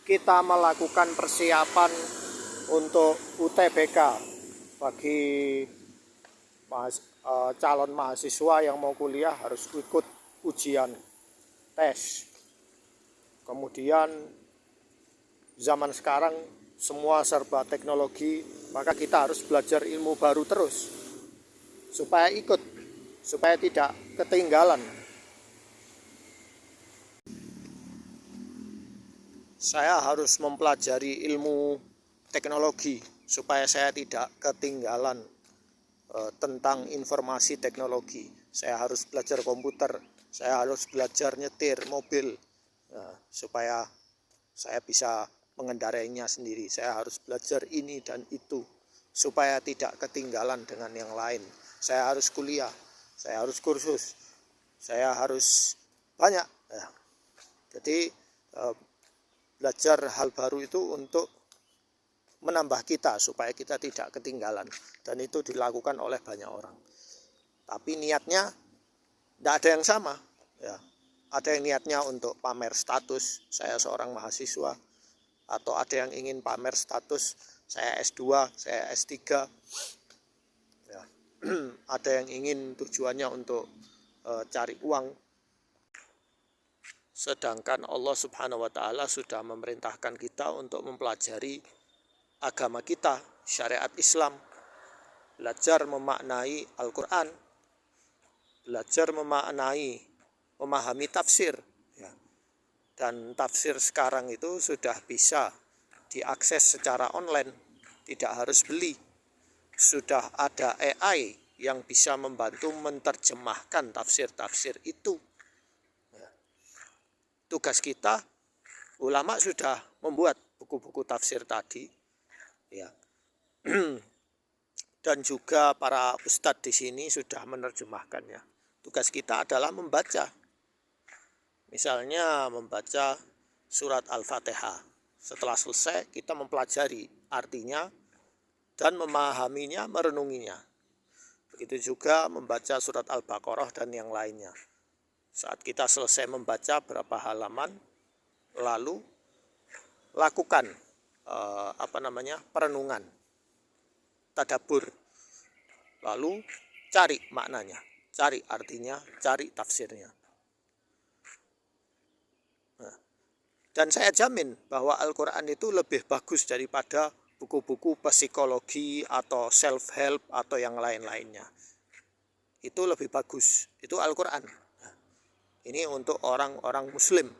kita melakukan persiapan untuk UTBK bagi calon mahasiswa yang mau kuliah harus ikut ujian tes. Kemudian zaman sekarang semua serba teknologi, maka kita harus belajar ilmu baru terus supaya ikut, supaya tidak ketinggalan. Saya harus mempelajari ilmu teknologi supaya saya tidak ketinggalan tentang informasi teknologi. Saya harus belajar komputer, saya harus belajar nyetir mobil, supaya saya bisa mengendarainya sendiri. Saya harus belajar ini dan itu supaya tidak ketinggalan dengan yang lain. Saya harus kuliah, saya harus kursus, saya harus banyak. Jadi belajar hal baru itu untuk menambah kita supaya kita tidak ketinggalan, dan itu dilakukan oleh banyak orang. Tapi niatnya tidak ada yang sama, ya. Ada yang niatnya untuk pamer status, saya seorang mahasiswa, atau ada yang ingin pamer status, saya S2, saya S3, ya. Ada yang ingin tujuannya untuk cari uang. Sedangkan Allah Subhanahu wa Ta'ala sudah memerintahkan kita untuk mempelajari agama kita, syariat Islam, belajar memaknai Al-Quran, belajar memahami tafsir, ya. Dan tafsir sekarang itu sudah bisa diakses secara online, tidak harus beli. Sudah ada AI yang bisa membantu menerjemahkan tafsir-tafsir itu. Tugas kita, ulama sudah membuat buku-buku tafsir tadi, ya. Dan juga para ustadz di sini sudah menerjemahkannya. Tugas kita adalah membaca. Misalnya membaca surat Al-Fatihah. Setelah selesai kita mempelajari artinya dan memahaminya, merenunginya. Begitu juga membaca surat Al-Baqarah dan yang lainnya. Saat kita selesai membaca berapa halaman, lalu lakukan perenungan, tadabbur, lalu cari maknanya, cari artinya, cari tafsirnya. Dan saya jamin bahwa Al-Quran itu lebih bagus daripada buku-buku psikologi atau self-help atau yang lain-lainnya. Itu lebih bagus, itu Al-Quran. Ini untuk orang-orang muslim,